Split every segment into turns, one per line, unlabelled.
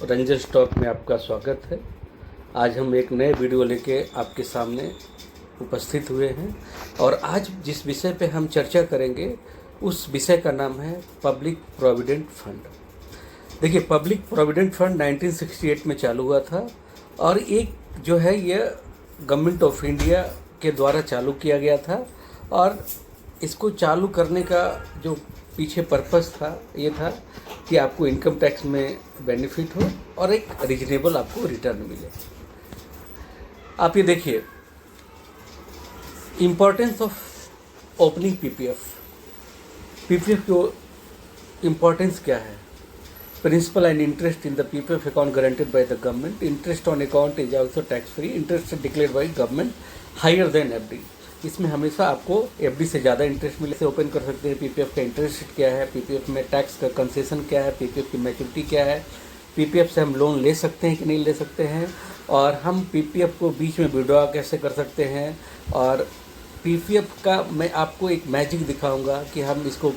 Ranjan stock में आपका स्वागत है। आज हम एक नए वीडियो लेके आपके सामने उपस्थित हुए हैं और आज जिस विषय पे हम चर्चा करेंगे उस विषय का नाम है पब्लिक प्रोविडेंट फंड। देखिए, पब्लिक प्रोविडेंट फंड 1968 में चालू हुआ था और एक जो है यह गवर्नमेंट ऑफ इंडिया के द्वारा चालू किया गया था और इसको चालू करने का जो पीछे पर्पस था ये था कि आपको इनकम टैक्स में बेनिफिट हो और एक रीजनेबल आपको रिटर्न मिले। आप ये देखिए, इम्पोर्टेंस ऑफ ओपनिंग पीपीएफ की इम्पोर्टेंस क्या है। Principal and interest in the PPF account guaranteed by the government. Interest on account is also tax free. Interest declared by government higher than FD. इसमें हमेशा आपको एफडी से ज़्यादा interest मिले से ओपन कर सकते हैं। पीपीएफ का इंटरेस्ट क्या है, पीपीएफ में टैक्स का कंसेशन क्या है, पीपीएफ की मैच्योरिटी क्या है, पीपीएफ से हम लोन ले सकते हैं कि नहीं ले सकते हैं, और हम पीपीएफ को बीच में विड्रॉ कैसे कर सकते हैं। और पीपीएफ का मैं आपको एक मैजिक दिखाऊंगा कि हम इसको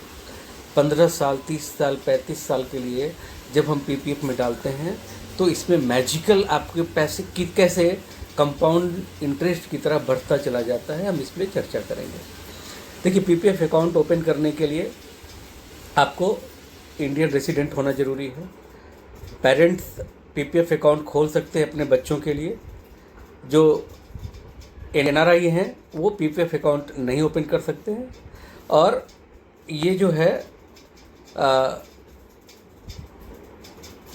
15 साल, 30 साल, 35 साल के लिए जब हम पीपीएफ में डालते हैं तो इसमें मैजिकल आपके पैसे की कैसे कंपाउंड इंटरेस्ट की तरह बढ़ता चला जाता है, हम इस पर चर्चा करेंगे। देखिए, पीपीएफ अकाउंट ओपन करने के लिए आपको इंडियन रेसिडेंट होना ज़रूरी है। पेरेंट्स पीपीएफ अकाउंट खोल सकते हैं अपने बच्चों के लिए। जो एनआरआई हैं वो पीपीएफ अकाउंट नहीं ओपन कर सकते हैं। और ये जो है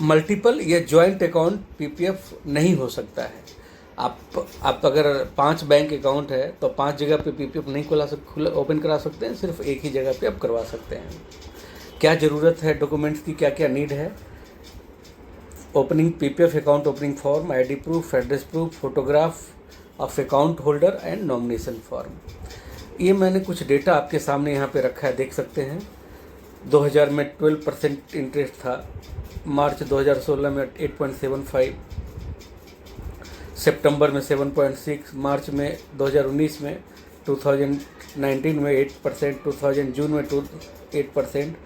मल्टीपल या जॉइंट अकाउंट पीपीएफ नहीं हो सकता है। आप अगर 5 बैंक अकाउंट है तो 5 जगह पे पीपीएफ नहीं ओपन करा सकते हैं, सिर्फ एक ही जगह पे आप करवा सकते हैं। क्या ज़रूरत है, डॉक्यूमेंट्स की क्या क्या नीड है। Opening PPF account opening form, ID proof, address proof, photograph of account holder and nomination form. ये मैंने कुछ डेटा आपके सामने यहाँ पे रखा है, देख सकते हैं। 2000 में 12% इंटरेस्ट था, मार्च 2016 में 8.75, सितंबर में 7.6, मार्च में 2019 में 2019 में 8%, 2000 जून में 8%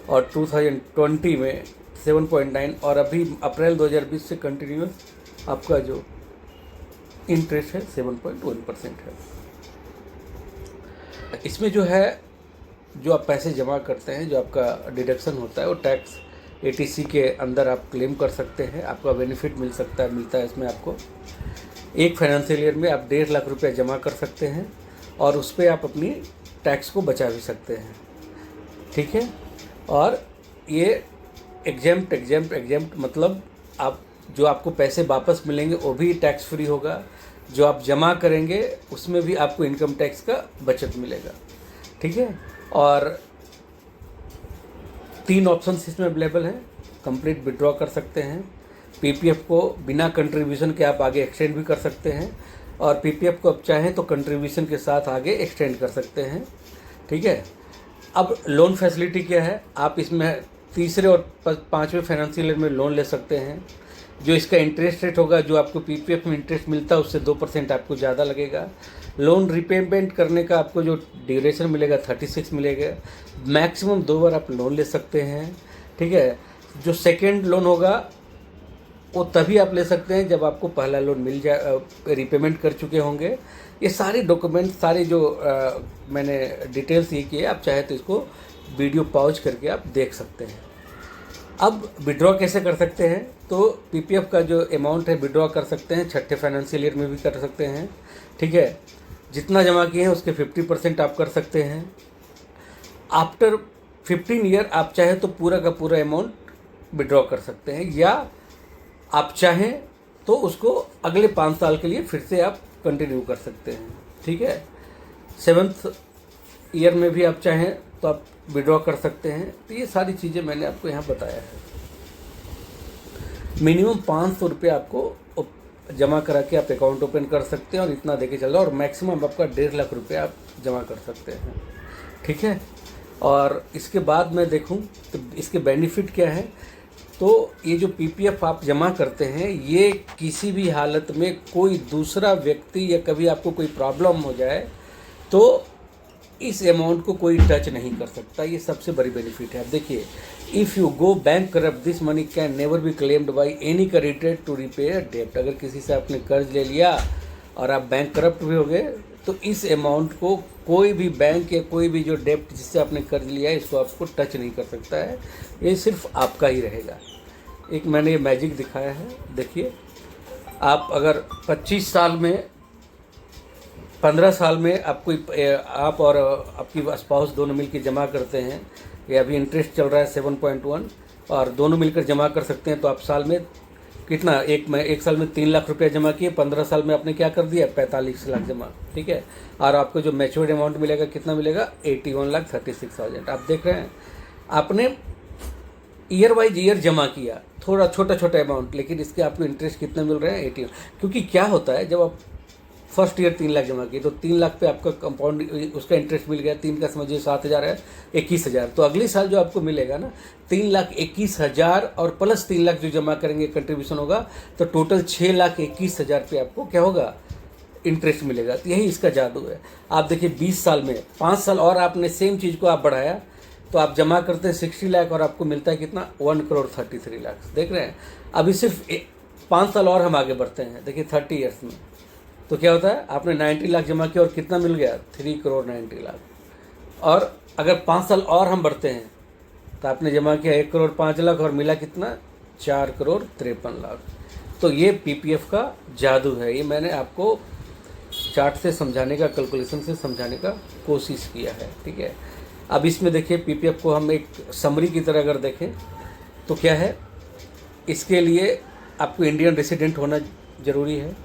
और 2020 में 7.9 और अभी अप्रैल 2020 से कंटिन्यूस आपका जो इंटरेस्ट है 7.1% है। इसमें जो है जो आप पैसे जमा करते हैं, जो आपका डिडक्शन होता है वो टैक्स एटीसी के अंदर आप क्लेम कर सकते हैं। आपका बेनिफिट मिलता है इसमें आपको। एक फाइनेंशियल ईयर में आप 1.5 लाख रुपया जमा कर सकते हैं और उस पर आप अपनी टैक्स को बचा भी सकते हैं, ठीक है। और ये एग्जेम्प्ट मतलब आप जो आपको पैसे वापस मिलेंगे वो भी टैक्स फ्री होगा। जो आप जमा करेंगे उसमें भी आपको इनकम टैक्स का बचत मिलेगा, ठीक है। और 3 ऑप्शंस इसमें अवेलेबल हैं। कंप्लीट विड्रॉ कर सकते हैं, पीपीएफ को बिना कंट्रीब्यूशन के आप आगे एक्सटेंड भी कर सकते हैं, और पीपीएफ को आप चाहें तो कंट्रीब्यूशन के साथ आगे एक्सटेंड कर सकते हैं, ठीक है। अब लोन फैसिलिटी क्या है, आप इसमें तीसरे और 5वें फाइनेंशियल ईयर में लोन ले सकते हैं। जो इसका इंटरेस्ट रेट होगा, जो आपको पीपीएफ में इंटरेस्ट मिलता है उससे 2% आपको ज़्यादा लगेगा। लोन रिपेमेंट करने का आपको जो ड्यूरेशन मिलेगा 36 मिलेगा। मैक्सिमम 2 बार आप लोन ले सकते हैं, ठीक है। जो सेकेंड लोन होगा वो तभी आप ले सकते हैं जब आपको पहला लोन मिल जाए, रिपेमेंट कर चुके होंगे। ये सारे डॉक्यूमेंट, सारे जो मैंने डिटेल्स ये किए, आप चाहे तो इसको वीडियो पॉज करके आप देख सकते हैं। अब विड्रॉ कैसे कर सकते हैं, तो पीपीएफ का जो अमाउंट है विड्रॉ कर सकते हैं, छठे फाइनेंशियल ईयर में भी कर सकते हैं, ठीक है। जितना जमा किए हैं उसके 50% आप कर सकते हैं। आफ्टर 15 ईयर आप चाहे तो पूरा का पूरा अमाउंट विड्रॉ कर सकते हैं, या आप चाहें तो उसको अगले 5 साल के लिए फिर से आप कंटिन्यू कर सकते हैं, ठीक है। 7th ईयर में भी आप चाहें तो आप विड्रॉ कर सकते हैं। तो ये सारी चीज़ें मैंने आपको यहाँ बताया है। मिनिमम 500 रुपये आपको जमा करा के आप अकाउंट ओपन कर सकते हैं और इतना देके चल रहा है, और मैक्सिमम आपका 1.5 लाख रुपया आप जमा कर सकते हैं, ठीक है। और इसके बाद मैं देखूं तो इसके बेनिफिट क्या है। तो ये जो पीपीएफ आप जमा करते हैं, ये किसी भी हालत में कोई दूसरा व्यक्ति या कभी आपको कोई प्रॉब्लम हो जाए तो इस अमाउंट को कोई टच नहीं कर सकता। ये सबसे बड़ी बेनिफिट है। अब देखिए, if you go bankrupt this money can never be claimed by any creditor to repay डेप्ट। अगर किसी से आपने कर्ज ले लिया और आप बैंक करप्ट भी हो गए तो इस अमाउंट को कोई भी बैंक या कोई भी जो डेप्ट जिससे आपने कर्ज लिया है इसको आपको टच नहीं कर सकता है। ये सिर्फ आपका ही रहेगा। एक मैंने ये मैजिक दिखाया है, देखिए। आप अगर 25 साल में 15 साल में आप और आपकी स्पाउस दोनों मिलकर जमा करते हैं, ये अभी इंटरेस्ट चल रहा है 7.1 और दोनों मिलकर जमा कर सकते हैं, तो आप साल में कितना, एक साल में 3 लाख रुपया जमा किए, 15 साल में आपने क्या कर दिया, 45 लाख जमा, ठीक है। और आपको जो मैच्योर्ड अमाउंट मिलेगा कितना मिलेगा, 81,36,000। आप देख रहे हैं, आपने ईयर वाइज ईयर जमा किया, थोड़ा छोटा छोटा अमाउंट, लेकिन इसके आपको इंटरेस्ट कितना मिल रहा है, 80। क्योंकि क्या होता है, जब आप फर्स्ट ईयर 3 लाख जमा किए तो 3 लाख पे आपका कंपाउंड उसका इंटरेस्ट मिल गया, 3 का समझिए 7,000 है, 21,000। तो अगले साल जो आपको मिलेगा ना 3,21,000 और प्लस 3 लाख जो जमा करेंगे कंट्रीब्यूशन होगा, तो टोटल 6,21,000 पे आपको क्या होगा, इंटरेस्ट मिलेगा। तो यही इसका जादू है। आप देखिए 20 साल में 5 साल और आपने सेम चीज़ को आप बढ़ाया तो आप जमा करते हैं 60 लाख और आपको मिलता है कितना, 1,33 लाख। देख रहे हैं, अभी सिर्फ 5 साल और हम आगे बढ़ते हैं, देखिए 30 ईयर्स में तो क्या होता है, आपने 90 लाख जमा किया और कितना मिल गया, 3,90 लाख। और अगर 5 साल और हम बढ़ते हैं तो आपने जमा किया 1,05 लाख और मिला कितना, 4,53 लाख। तो ये पीपीएफ का जादू है। ये मैंने आपको चार्ट से समझाने का, कैलकुलेशन से समझाने का कोशिश किया है, ठीक है। अब इसमें देखिए पीपीएफ को हम एक समरी की तरह अगर देखें तो क्या है, इसके लिए आपको इंडियन रेसिडेंट होना ज़रूरी है,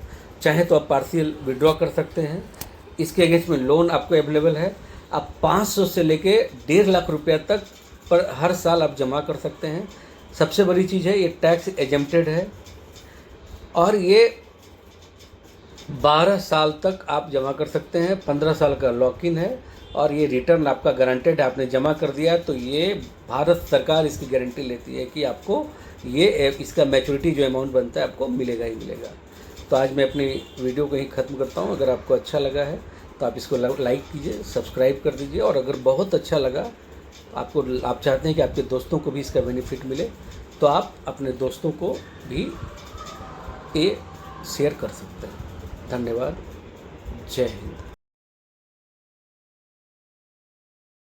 चाहे तो आप पार्शियल विड्रॉ कर सकते हैं। इसके अगेंस्ट में लोन आपको अवेलेबल है, आप 500 से लेके 1.5 लाख रुपया तक पर हर साल आप जमा कर सकते हैं। सबसे बड़ी चीज़ है, ये टैक्स एजेम्प्टेड है और ये 12 साल तक आप जमा कर सकते हैं, 15 साल का लॉक इन है और ये रिटर्न आपका गारंटेड है। आपने जमा कर दिया तो ये भारत सरकार इसकी गारंटी लेती है कि आपको ये इसका मैच्योरिटी जो अमाउंट बनता है आपको मिलेगा ही मिलेगा। तो आज मैं अपनी वीडियो को यहीं ख़त्म करता हूँ। अगर आपको अच्छा लगा है तो आप इसको लाइक कीजिए, सब्सक्राइब कर दीजिए, और अगर बहुत अच्छा लगा आप चाहते हैं कि आपके दोस्तों को भी इसका बेनिफिट मिले तो आप अपने दोस्तों को भी ये शेयर कर सकते हैं। धन्यवाद। जय हिंद।